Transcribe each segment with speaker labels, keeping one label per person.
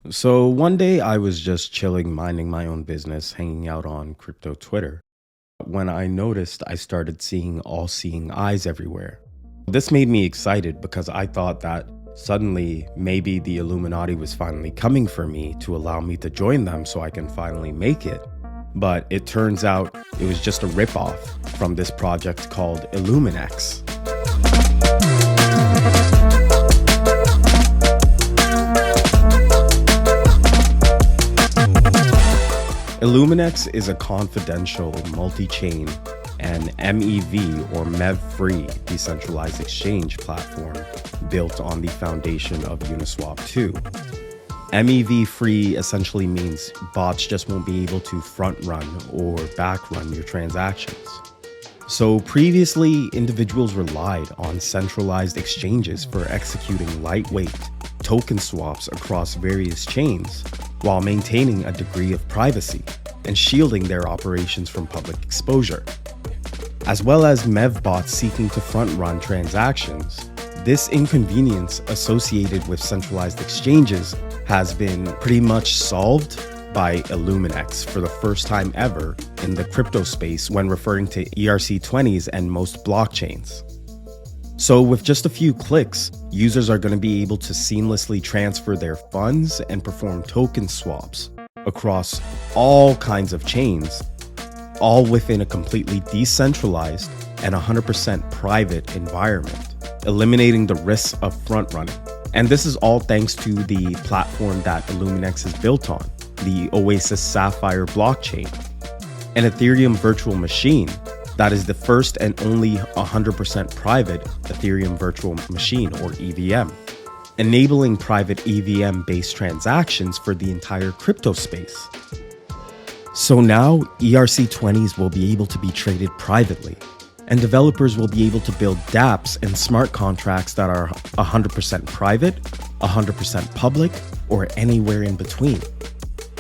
Speaker 1: So one day I was just chilling, minding my own business, hanging out on crypto Twitter, when I noticed I started seeing all seeing eyes everywhere. This made me excited because I thought that suddenly maybe the Illuminati was finally coming for me to allow me to join them so I can finally make it. But it turns out it was just a ripoff from this project called IllumineX. IllumineX is a confidential, multi-chain, and MEV or MEV-free decentralized exchange platform built on the foundation of Uniswap V2. MEV-free essentially means bots just won't be able to front-run or back-run your transactions. So previously, individuals relied on centralized exchanges for executing lightweight token swaps across various chains while maintaining a degree of privacy and shielding their operations from public exposure. As well as MEV bots seeking to front-run transactions, this inconvenience associated with centralized exchanges has been pretty much solved by IllumineX for the first time ever in the crypto space when referring to ERC20s and most blockchains. So with just a few clicks, users are going to be able to seamlessly transfer their funds and perform token swaps across all kinds of chains, all within a completely decentralized and 100% private environment, eliminating the risks of front running. And this is all thanks to the platform that IllumineX is built on, the Oasis Sapphire Blockchain, an Ethereum virtual machine that is the first and only 100% private Ethereum virtual machine, or EVM, enabling private EVM-based transactions for the entire crypto space. So now ERC20s will be able to be traded privately, and developers will be able to build dApps and smart contracts that are 100% private, 100% public, or anywhere in between.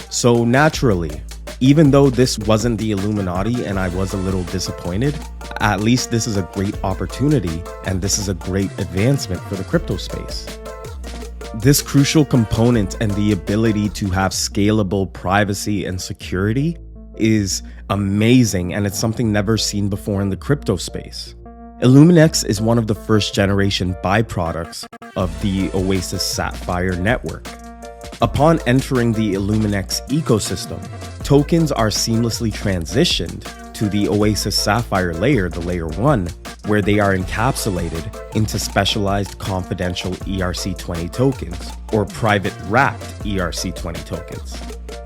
Speaker 1: So naturally, even though this wasn't the Illuminati and I was a little disappointed, at least this is a great opportunity and this is a great advancement for the crypto space. This crucial component and the ability to have scalable privacy and security is amazing, and it's something never seen before in the crypto space. IllumineX is one of the first generation byproducts of the Oasis Sapphire network. Upon entering the IllumineX ecosystem, tokens are seamlessly transitioned to the Oasis Sapphire layer, the layer 1, where they are encapsulated into specialized confidential ERC20 tokens, or private wrapped ERC20 tokens.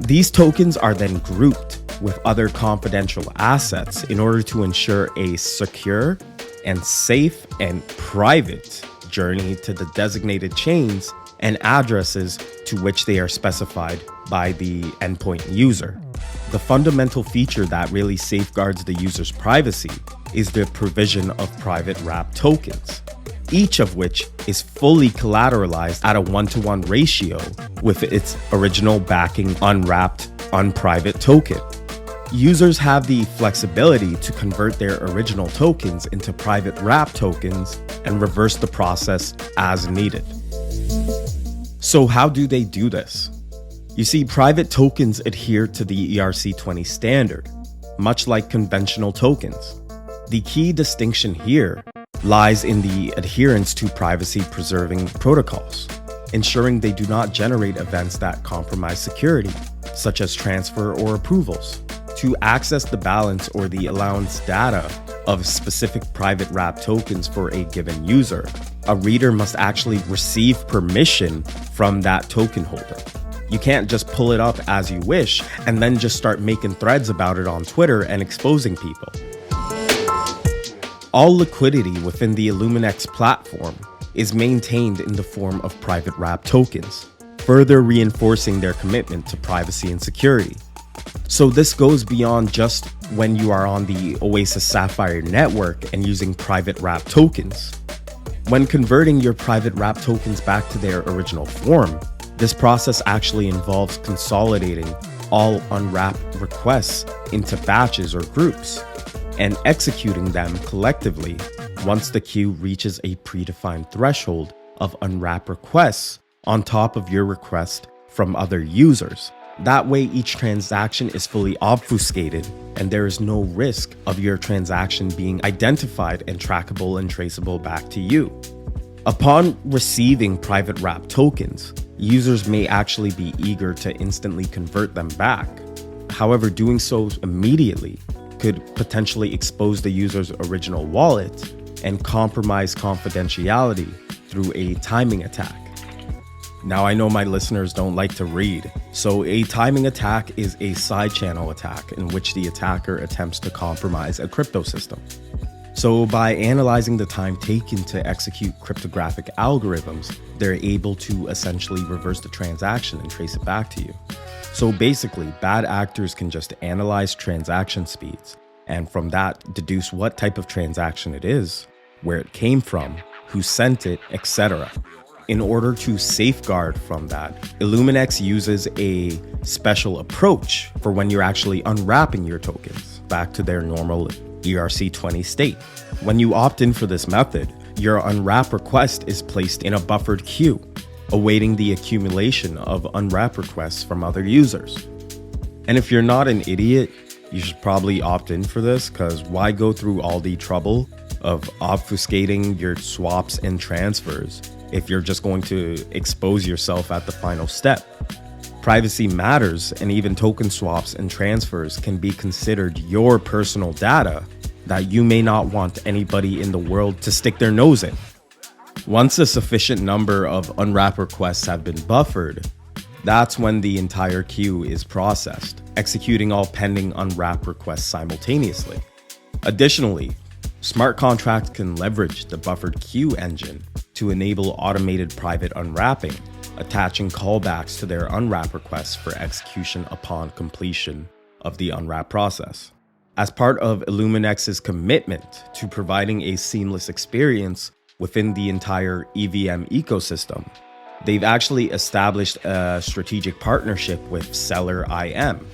Speaker 1: These tokens are then grouped with other confidential assets in order to ensure a secure and safe and private journey to the designated chains and addresses to which they are specified by the endpoint user. The fundamental feature that really safeguards the user's privacy is the provision of private wrapped tokens, each of which is fully collateralized at a 1-to-1 ratio with its original backing unwrapped, unprivate token. Users have the flexibility to convert their original tokens into private wrapped tokens and reverse the process as needed. So how do they do this? You see, private tokens adhere to the ERC20 standard, much like conventional tokens. The key distinction here lies in the adherence to privacy-preserving protocols, ensuring they do not generate events that compromise security, such as transfer or approvals. To access the balance or the allowance data of specific private wrapped tokens for a given user, a reader must actually receive permission from that token holder. You can't just pull it up as you wish and then just start making threads about it on Twitter and exposing people. All liquidity within the IllumineX platform is maintained in the form of private wrapped tokens, further reinforcing their commitment to privacy and security. So this goes beyond just when you are on the Oasis Sapphire network and using private wrapped tokens. When converting your private wrapped tokens back to their original form, this process actually involves consolidating all unwrapped requests into batches or groups and executing them collectively once the queue reaches a predefined threshold of unwrapped requests on top of your request from other users. That way, each transaction is fully obfuscated and there is no risk of your transaction being identified and trackable and traceable back to you. Upon receiving private wrap tokens, users may actually be eager to instantly convert them back. However, doing so immediately could potentially expose the user's original wallet and compromise confidentiality through a timing attack. Now, I know my listeners don't like to read, so a timing attack is a side channel attack in which the attacker attempts to compromise a crypto system. So by analyzing the time taken to execute cryptographic algorithms, they're able to essentially reverse the transaction and trace it back to you. So basically, bad actors can just analyze transaction speeds and from that deduce what type of transaction it is, where it came from, who sent it, etc. In order to safeguard from that, IllumineX uses a special approach for when you're actually unwrapping your tokens back to their normal ERC20 state. When you opt in for this method, your unwrap request is placed in a buffered queue, awaiting the accumulation of unwrap requests from other users. And if you're not an idiot, you should probably opt in for this, because why go through all the trouble of obfuscating your swaps and transfers if you're just going to expose yourself at the final step? Privacy matters, and even token swaps and transfers can be considered your personal data that you may not want anybody in the world to stick their nose in. Once a sufficient number of unwrap requests have been buffered, that's when the entire queue is processed, executing all pending unwrap requests simultaneously. Additionally, smart contracts can leverage the buffered queue engine to enable automated private unwrapping, attaching callbacks to their unwrap requests for execution upon completion of the unwrap process. As part of IllumineX's commitment to providing a seamless experience within the entire EVM ecosystem, they've actually established a strategic partnership with Seller IM.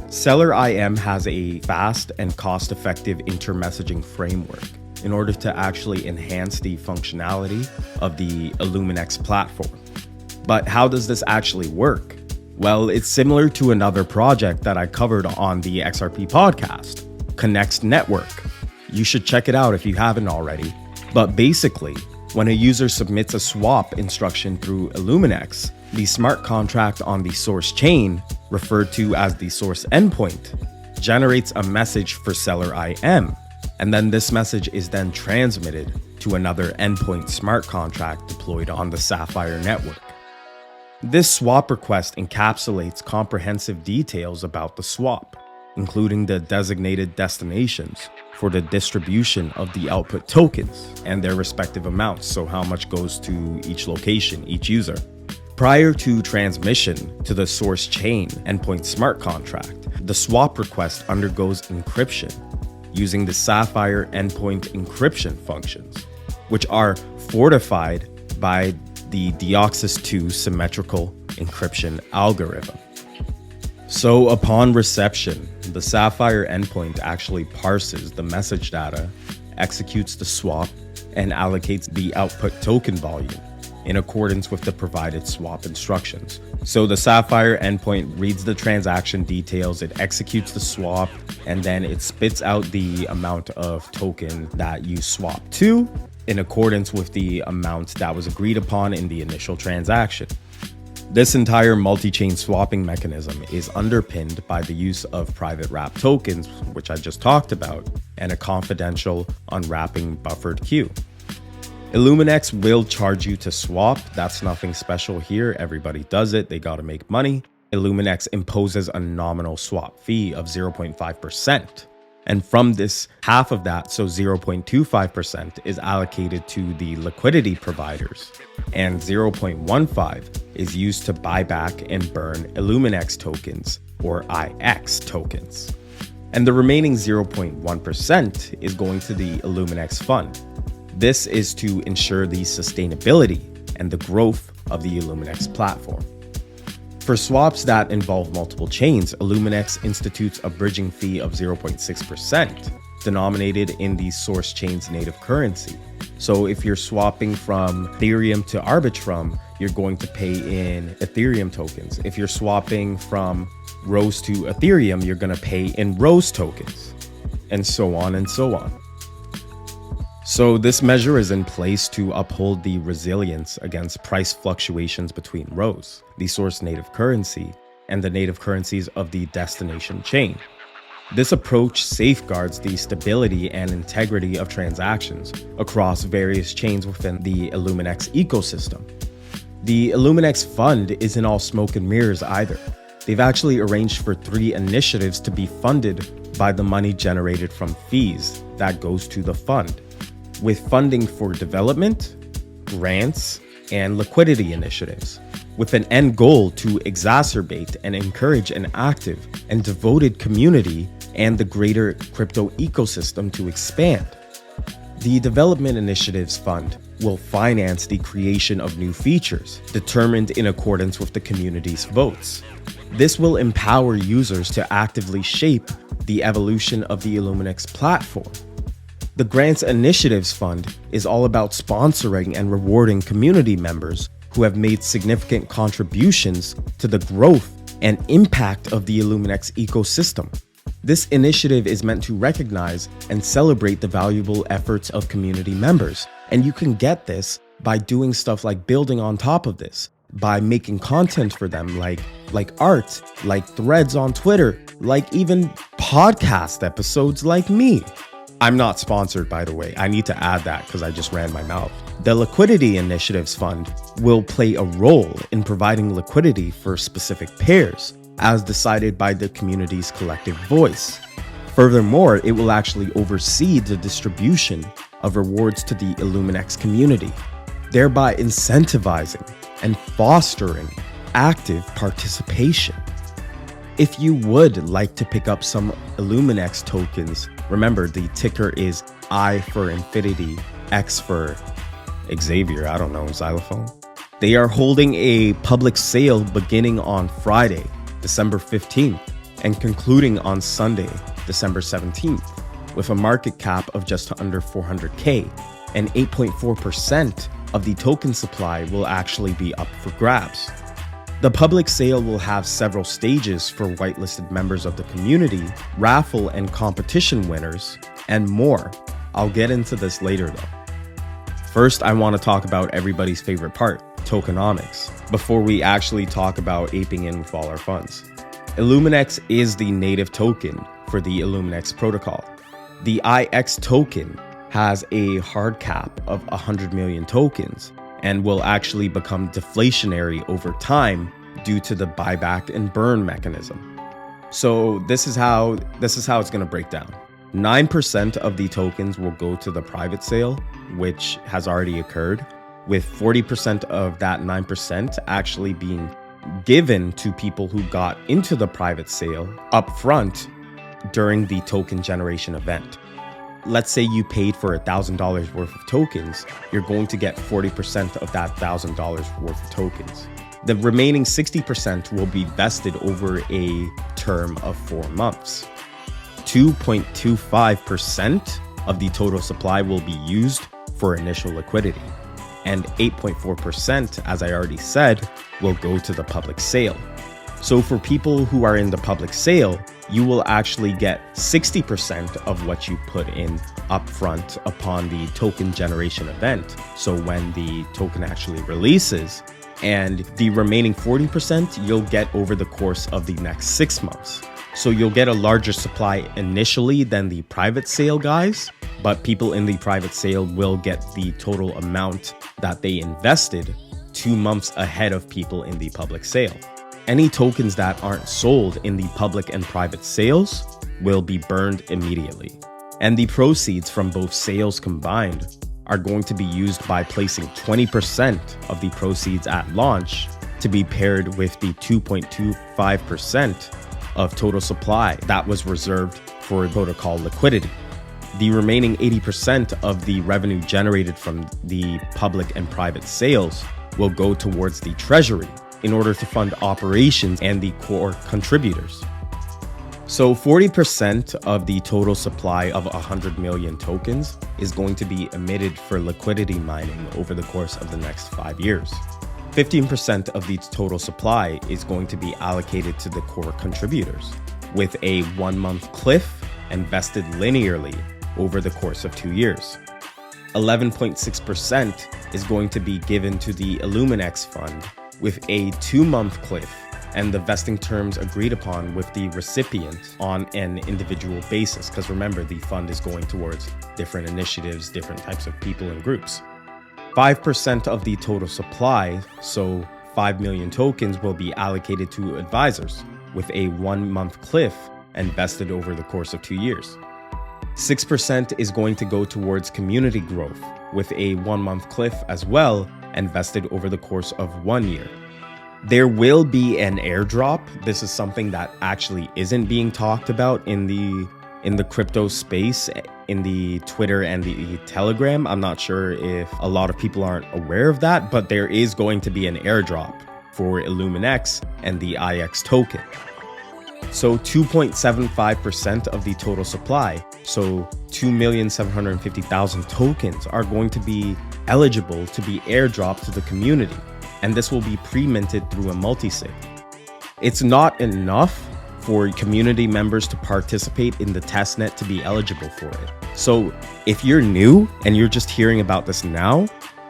Speaker 1: Seller IM has a fast and cost-effective intermessaging framework in order to actually enhance the functionality of the IllumineX platform. But how does this actually work? Well, it's similar to another project that I covered on the XRP podcast, Connect's Network. You should check it out if you haven't already. But basically, when a user submits a swap instruction through IllumineX, the smart contract on the source chain, referred to as the source endpoint, generates a message for Seller IM, and then this message is then transmitted to another endpoint smart contract deployed on the Sapphire network. This swap request encapsulates comprehensive details about the swap, including the designated destinations for the distribution of the output tokens and their respective amounts, so how much goes to each location, each user. Prior to transmission to the source chain endpoint smart contract, the swap request undergoes encryption using the Sapphire endpoint encryption functions, which are fortified by the Deoxys 2 symmetrical encryption algorithm. So upon reception, the Sapphire endpoint actually parses the message data, executes the swap, and allocates the output token volume in accordance with the provided swap instructions. So the Sapphire endpoint reads the transaction details, it executes the swap, and then it spits out the amount of token that you swap to in accordance with the amount that was agreed upon in the initial transaction. This entire multi-chain swapping mechanism is underpinned by the use of private wrap tokens, which I just talked about, and a confidential unwrapping buffered queue. IllumineX will charge you to swap. That's nothing special here. Everybody does it. They got to make money. IllumineX imposes a nominal swap fee of 0.5%. And from this, half of that, so 0.25%, is allocated to the liquidity providers, and 0.15 is used to buy back and burn IllumineX tokens, or IX tokens. And the remaining 0.1% is going to the IllumineX fund. This is to ensure the sustainability and the growth of the IllumineX platform. For swaps that involve multiple chains, IllumineX institutes a bridging fee of 0.6%, denominated in the source chain's native currency. So if you're swapping from Ethereum to Arbitrum, you're going to pay in Ethereum tokens. If you're swapping from Rose to Ethereum, you're going to pay in Rose tokens, and so on and so on. So this measure is in place to uphold the resilience against price fluctuations between Rose, the source native currency, and the native currencies of the destination chain. This approach safeguards the stability and integrity of transactions across various chains within the IllumineX ecosystem. The IllumineX fund isn't all smoke and mirrors either. They've actually arranged for 3 initiatives to be funded by the money generated from fees that goes to the fund, with funding for development, grants, and liquidity initiatives, with an end goal to exacerbate and encourage an active and devoted community and the greater crypto ecosystem to expand. The Development Initiatives Fund will finance the creation of new features determined in accordance with the community's votes. This will empower users to actively shape the evolution of the IllumineX platform. The Grants Initiatives Fund is all about sponsoring and rewarding community members who have made significant contributions to the growth and impact of the IllumineX ecosystem. This initiative is meant to recognize and celebrate the valuable efforts of community members, and you can get this by doing stuff like building on top of this, by making content for them like art, like threads on Twitter, like even podcast episodes like me. I'm not sponsored, by the way. I need to add that because I just ran my mouth. The Liquidity Initiatives Fund will play a role in providing liquidity for specific pairs, as decided by the community's collective voice. Furthermore, it will actually oversee the distribution of rewards to the IllumineX community, thereby incentivizing and fostering active participation. If you would like to pick up some IllumineX tokens, remember the ticker is I for Infinity, X for Xavier, I don't know, xylophone. They are holding a public sale beginning on Friday, December 15th, and concluding on Sunday, December 17th, with a market cap of just under 400K, and 8.4% of the token supply will actually be up for grabs. The public sale will have several stages for whitelisted members of the community, raffle and competition winners, and more. I'll get into this later though. First, I want to talk about everybody's favorite part, tokenomics, before we actually talk about aping in with all our funds. IllumineX is the native token for the IllumineX protocol. The IX token has a hard cap of 100 million tokens and will actually become deflationary over time due to the buyback and burn mechanism. So this is how it's going to break down. 9% of the tokens will go to the private sale, which has already occurred, with 40% of that 9% actually being given to people who got into the private sale upfront during the token generation event. Let's say you paid for $1,000 worth of tokens, you're going to get 40% of that $1,000 worth of tokens. The remaining 60% will be vested over a term of 4 months. 2.25% of the total supply will be used for initial liquidity, and 8.4%, as I already said, will go to the public sale. So for people who are in the public sale, you will actually get 60% of what you put in upfront upon the token generation event. So when the token actually releases, and the remaining 40% you'll get over the course of the next 6 months. So you'll get a larger supply initially than the private sale guys, but people in the private sale will get the total amount that they invested 2 months ahead of people in the public sale. Any tokens that aren't sold in the public and private sales will be burned immediately. And the proceeds from both sales combined are going to be used by placing 20% of the proceeds at launch to be paired with the 2.25% of total supply that was reserved for protocol liquidity. The remaining 80% of the revenue generated from the public and private sales will go towards the treasury in order to fund operations and the core contributors. So 40% of the total supply of 100 million tokens is going to be emitted for liquidity mining over the course of the next 5 years. 15% of the total supply is going to be allocated to the core contributors, with a 1-month cliff and vested linearly over the course of 2 years. 11.6% is going to be given to the IllumineX fund, with a 2-month cliff and the vesting terms agreed upon with the recipient on an individual basis, because remember, the fund is going towards different initiatives, different types of people and groups. 5% of the total supply, so 5 million tokens, will be allocated to advisors, with a 1-month cliff and vested over the course of 2 years. 6% is going to go towards community growth, with a 1-month cliff as well and vested over the course of 1 year. There will be an airdrop. This is something that actually isn't being talked about in the crypto space, in the Twitter and the Telegram. I'm not sure if a lot of people aren't aware of that, but there is going to be an airdrop for IllumineX and the IX token. So 2.75% of the total supply, so 2,750,000 tokens, are going to be eligible to be airdropped to the community, and this will be pre-minted through a multisig. It's not enough for community members to participate in the testnet to be eligible for it. So if you're new and you're just hearing about this now,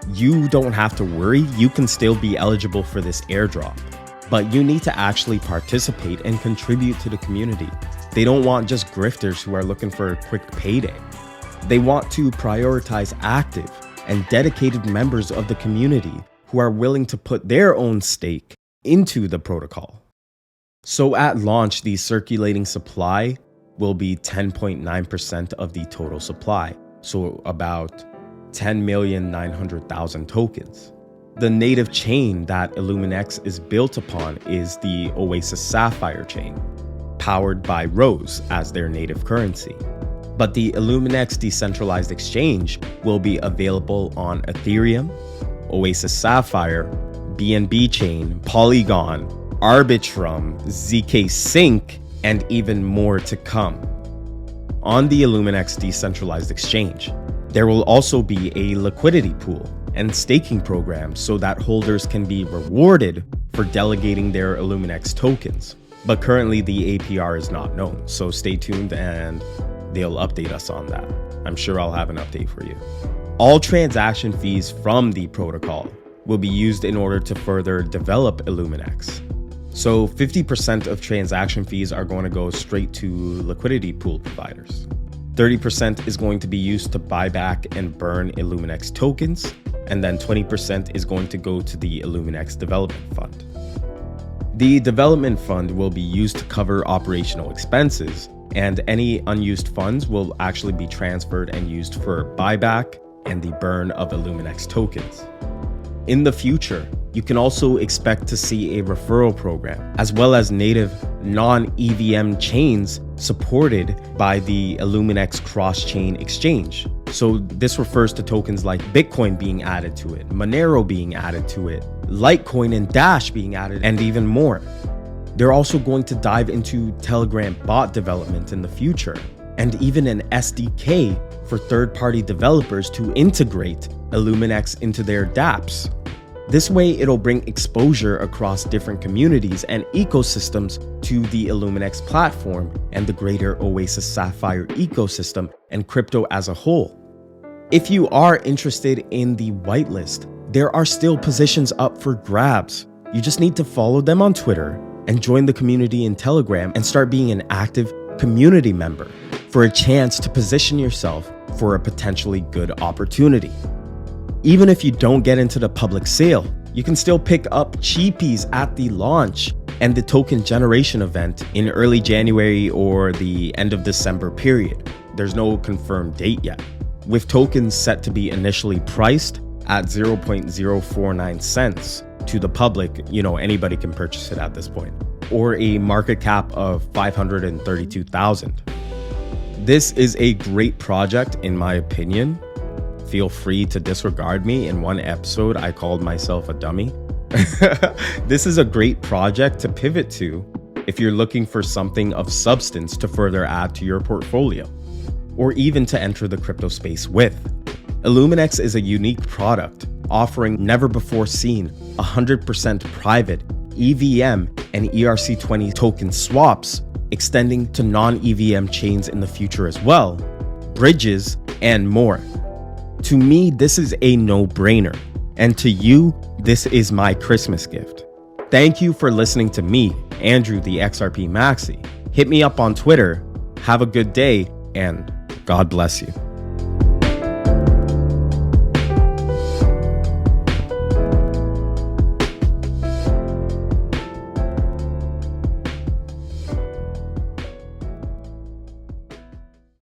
Speaker 1: you don't have to worry. You can still be eligible for this airdrop, but you need to actually participate and contribute to the community. They don't want just grifters who are looking for a quick payday. They want to prioritize active and dedicated members of the community who are willing to put their own stake into the protocol. So at launch, the circulating supply will be 10.9% of the total supply, so about 10,900,000 tokens. The native chain that IllumineX is built upon is the Oasis Sapphire chain, powered by Rose as their native currency. But the IllumineX decentralized exchange will be available on Ethereum, Oasis Sapphire, BNB chain, Polygon, Arbitrum, ZK Sync, and even more to come. On the IllumineX decentralized exchange, there will also be a liquidity pool and staking program so that holders can be rewarded for delegating their IllumineX tokens. But currently the APR is not known, so stay tuned and they'll update us on that. I'm sure I'll have an update for you. All transaction fees from the protocol will be used in order to further develop IllumineX. So 50% of transaction fees are going to go straight to liquidity pool providers. 30% is going to be used to buy back and burn IllumineX tokens, and then 20% is going to go to the IllumineX Development Fund. The Development Fund will be used to cover operational expenses, and any unused funds will actually be transferred and used for buyback and the burn of IllumineX tokens. In the future, you can also expect to see a referral program, as well as native non-EVM chains supported by the IllumineX cross-chain exchange. So this refers to tokens like Bitcoin being added to it, Monero being added to it, Litecoin and Dash being added, and even more. They're also going to dive into Telegram bot development in the future, and even an SDK for third-party developers to integrate IllumineX into their dApps. This way, it'll bring exposure across different communities and ecosystems to the IllumineX platform and the greater Oasis Sapphire ecosystem and crypto as a whole. If you are interested in the whitelist, there are still positions up for grabs. You just need to follow them on Twitter and join the community in Telegram and start being an active community member for a chance to position yourself for a potentially good opportunity. Even if you don't get into the public sale, you can still pick up cheapies at the launch and the token generation event in early January or the end of December period. There's no confirmed date yet, with tokens set to be initially priced at 0.049 cents to the public. Anybody can purchase it at this point, or a market cap of 532,000. This is a great project in my opinion. Feel free to disregard me. In one episode, I called myself a dummy. This is a great project to pivot to if you're looking for something of substance to further add to your portfolio, or even to enter the crypto space with. IllumineX is a unique product offering never before seen 100% private EVM and ERC20 token swaps, extending to non-EVM chains in the future as well, bridges, and more. To me, this is a no-brainer, and to you, this is my Christmas gift. Thank you for listening to me, Andrew the XRP Maxi. Hit me up on Twitter. Have a good day, and God bless you.